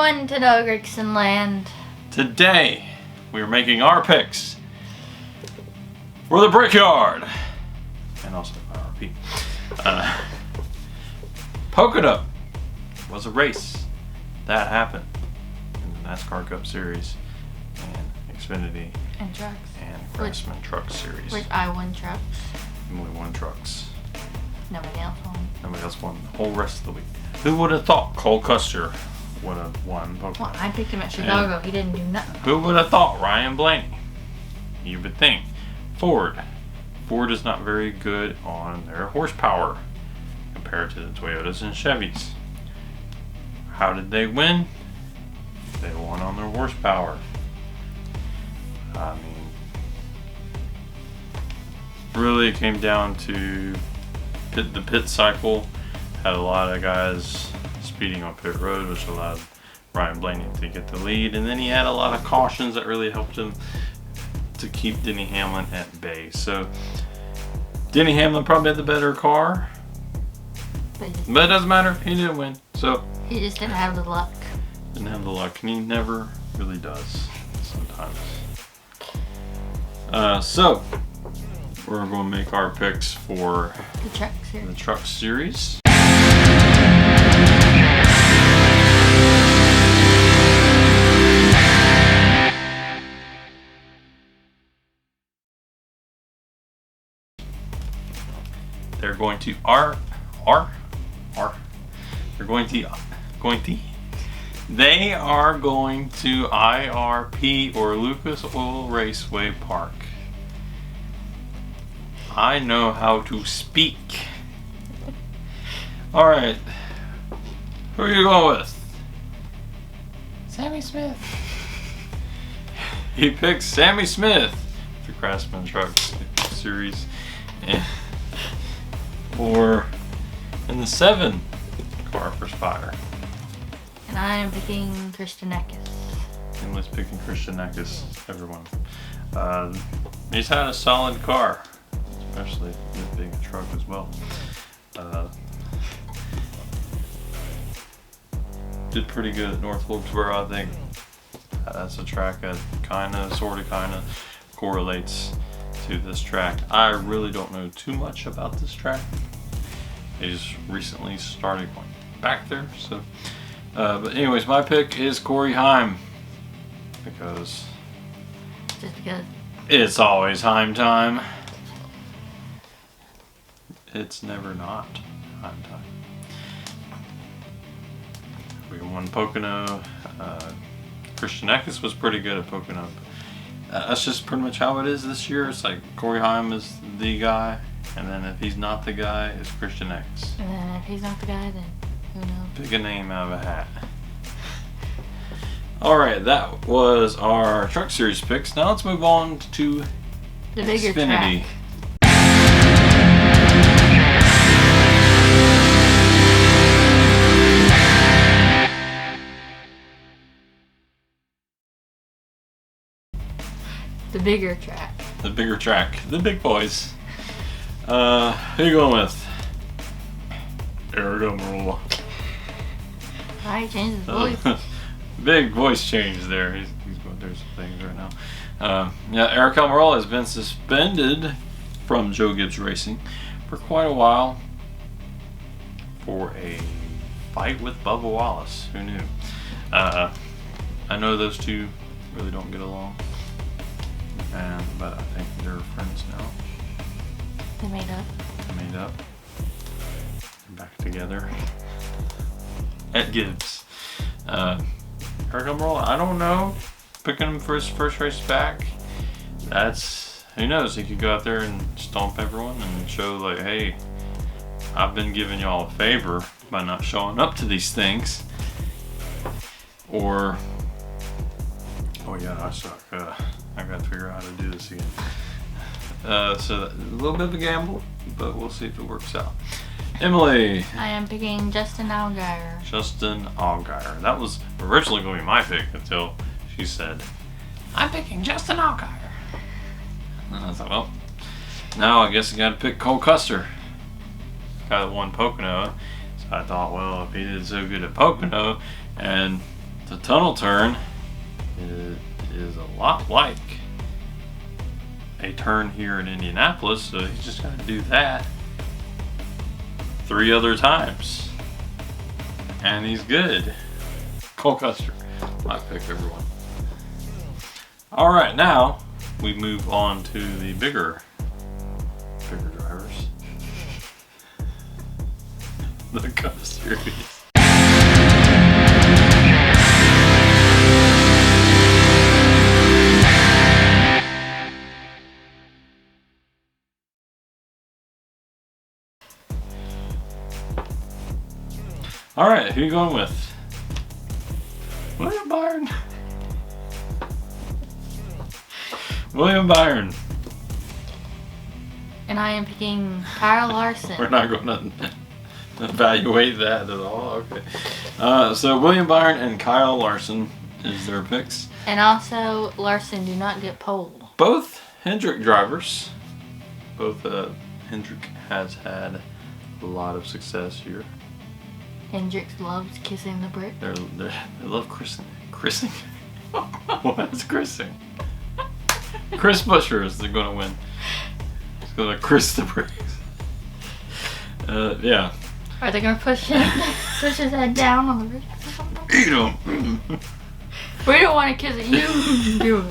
everyone to No Gregson Land. Today, we are making our picks for the Brickyard. And also RP. Pocono was a race that happened in the NASCAR Cup Series and Xfinity And trucks. and Craftsman Truck Series. Which I won trucks. Only won trucks. Nobody else won. Nobody else won the whole rest of the week. Who would have thought Cole Custer would have won Pocono? Well, I picked him at Chicago. He didn't do nothing. Who would have thought Ryan Blaney? You would think. Ford is not very good on their horsepower compared to the Toyotas and Chevys. How did they win? They won on their horsepower. I mean, really it came down to the pit cycle. Had a lot of guys speeding on pit road, which allowed Ryan Blaney to get the lead, and then he had a lot of cautions that really helped him to keep Denny Hamlin at bay. So Denny Hamlin probably had the better car, but it doesn't matter. He didn't win, so he just didn't have the luck. Didn't have the luck, and he never really does sometimes. So we're going to make our picks for the truck series. They're going to they are going to IRP or Lucas Oil Raceway Park. I know how to speak. All right, who are you going with? Sammy Smith. He picks Sammy Smith for Craftsman Truck Series. Or in the 7 car for Spire. And I am picking Christian Eckes. Emily's picking Christian Eckes, everyone. He's had a solid car, especially the big truck as well. Did pretty good at North Wilkesboro, I think. That's a track that sort of correlates to this track. I really don't know too much about this track. They just recently started going back there, so. But anyways, my pick is Corey Heim because it's always Heim time. It's never not Heim time. We won Pocono. Christian Eckes was pretty good at Pocono. That's just pretty much how it is this year. It's like Corey Heim is the guy, and then if he's not the guy, it's Christian Eckes. And then if he's not the guy, then who knows? Pick a name out of a hat. Alright, that was our Truck Series picks. Now let's move on to the bigger Xfinity. Track. The bigger track. The bigger track. The big boys. Who are you going with? Marola. I changed his voice. Big voice change there. He's going through some things right now. Eric Almirola has been suspended from Joe Gibbs Racing for quite a while for a fight with Bubba Wallace. Who knew? I know those two really don't get along. But I think they're friends now. They made up. They're back together at Gibbs. Eric Almirola, I don't know. Picking him for his first race back. Who knows? He could go out there and stomp everyone and show like, hey, I've been giving y'all a favor by not showing up to these things. Or, oh yeah, I suck. I gotta figure out how to do this again. So a little bit of a gamble, but we'll see if it works out. Emily. I am picking Justin Allgaier. That was originally going to be my pick until she said, I'm picking Justin Allgaier. And I thought, well, now I guess I got to pick Cole Custer. Guy that won Pocono. So I thought, well, if he did so good at Pocono and The tunnel turn is a lot like a turn here in Indianapolis, so he's just got to do that 3 other times. And he's good. Cole Custer, my pick, everyone. Alright, now we move on to the bigger drivers. The Cup Series. All right, who are you going with? William Byron. William Byron. And I am picking Kyle Larson. We're not going to evaluate that at all. Okay. So William Byron and Kyle Larson is their picks. And also, Larson do not get pole. Both Hendrick drivers. Both Hendrick has had a lot of success here. Hendricks loves kissing the brick. They love christening. Christening? What's christening? Chris Buescher is going to win. He's going to kiss the bricks. Yeah. Are they going to push him? Push his head down on the brick or something? Eat him. We don't want to kiss it. You do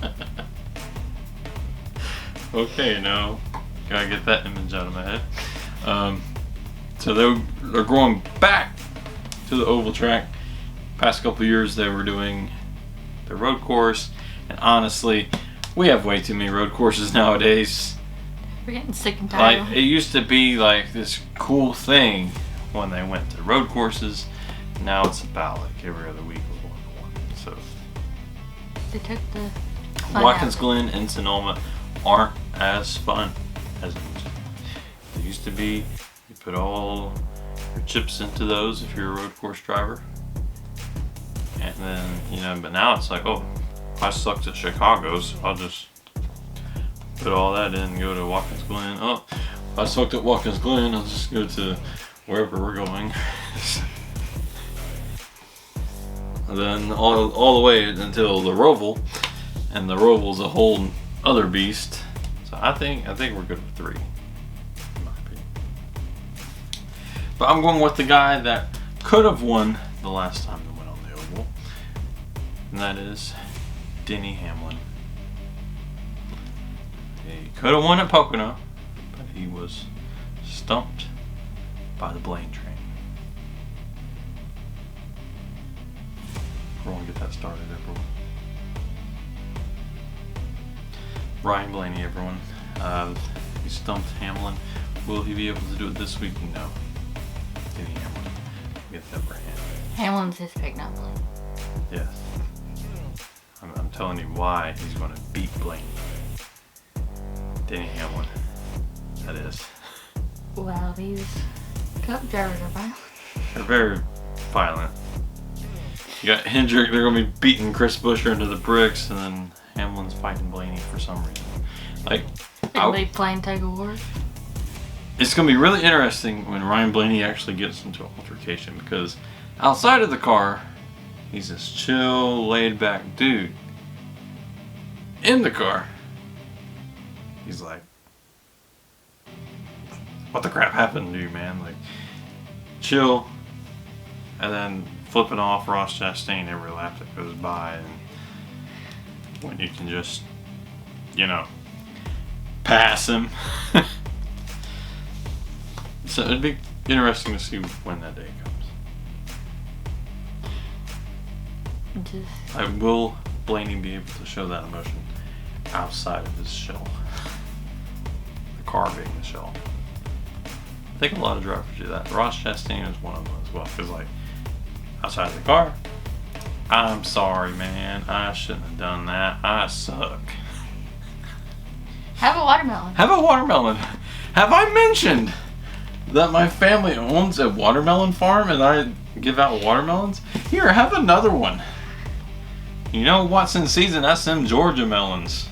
it. Okay, now gotta get that image out of my head. So they're going back to the oval track. Past couple years they were doing the road course, and honestly, we have way too many road courses nowadays. We're getting sick and tired. Like, it used to be like this cool thing when they went to road courses. Now it's about like every other week we're going to one. So They took the fun Watkins out. Glen and Sonoma aren't as fun as it used to be. It used to be you put all your chips into those if you're a road course driver. And then, but now it's like, oh, I sucked at Chicago, so I'll just put all that in and go to Watkins Glen. Oh, I sucked at Watkins Glen, I'll just go to wherever we're going. And then all the way until the Roval, and the Roval's a whole other beast. So I think we're good with 3, in my opinion. But I'm going with the guy that could have won the last time they went on the oval, and that is Denny Hamlin. He could have won at Pocono, but he was stumped by the Blaine train. Everyone get that started, everyone. Ryan Blaney, everyone. He stumped Hamlin. Will he be able to do it this week? No. Denny Hamlin. Get that for him. Hamlin's his pick, not Blaine. Yes. I'm telling you why he's going to beat Blaney. Denny Hamlin. That is. Wow, these Cup drivers are violent. They're very violent. You got Hendrick, they're going to be beating Chris Buescher into the bricks, and then Hamlin's fighting Blaney for some reason. Like, Are they playing tug of war? it's going to be really interesting when Ryan Blaney actually gets into an altercation, because outside of the car, he's this chill, laid-back dude. In the car, he's like, what the crap happened to you, man? Like, chill, and then flipping off Ross Chastain every lap that goes by, and when you can just, pass him. So it'd be interesting to see when that day comes. Will Blaney be able to show that emotion outside of his shell? The car being the shell. I think a lot of drivers do that. Ross Chastain is one of them as well. Because, like, outside of the car, I'm sorry, man. I shouldn't have done that. I suck. Have a watermelon. Have a watermelon. Have I mentioned that my family owns a watermelon farm and I give out watermelons? Here, have another one. You know what's in season? That's them Georgia melons.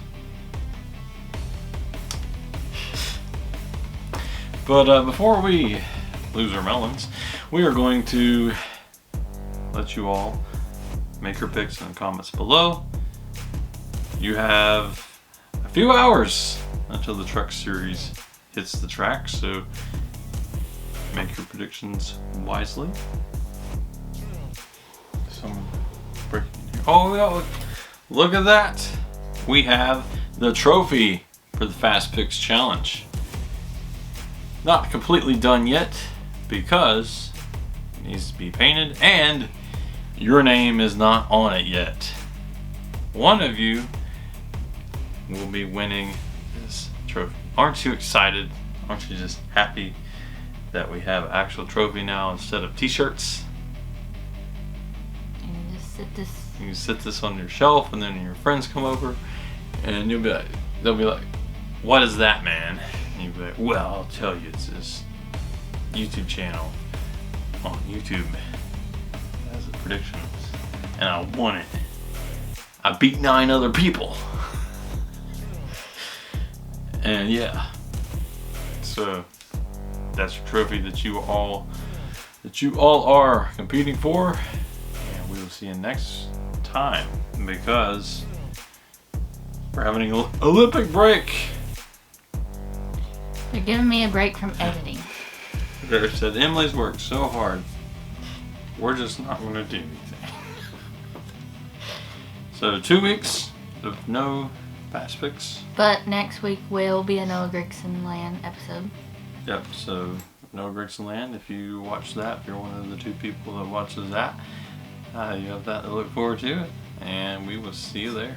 But before we lose our melons, we are going to let you all make your picks in the comments below. You have a few hours until the truck series hits the track, so make your predictions wisely. Some breaking here. Oh, yeah, look at that! We have the trophy for the Fast Picks Challenge. Not completely done yet because it needs to be painted and your name is not on it yet. One of you will be winning this trophy. Aren't you excited? Aren't you just happy that we have an actual trophy now instead of t-shirts? And just sit this. You can sit this on your shelf, and then your friends come over and they'll be like, what is that, man? And you'll be like, well, I'll tell you, it's this YouTube channel on YouTube as a predictions, and I won it. I beat 9 other people. And yeah, so that's your trophy that you all are competing for, and we will see you next time because we're having an Olympic break. They're giving me a break from editing. They said Emily's worked so hard, we're just not going to do anything. So 2 weeks of no Fast Picks. But next week will be a Noah Grigson Land episode. Yep, so Noah Grigson Land, if you watch that, if you're one of the 2 people that watches that, you have that to look forward to, and we will see you there.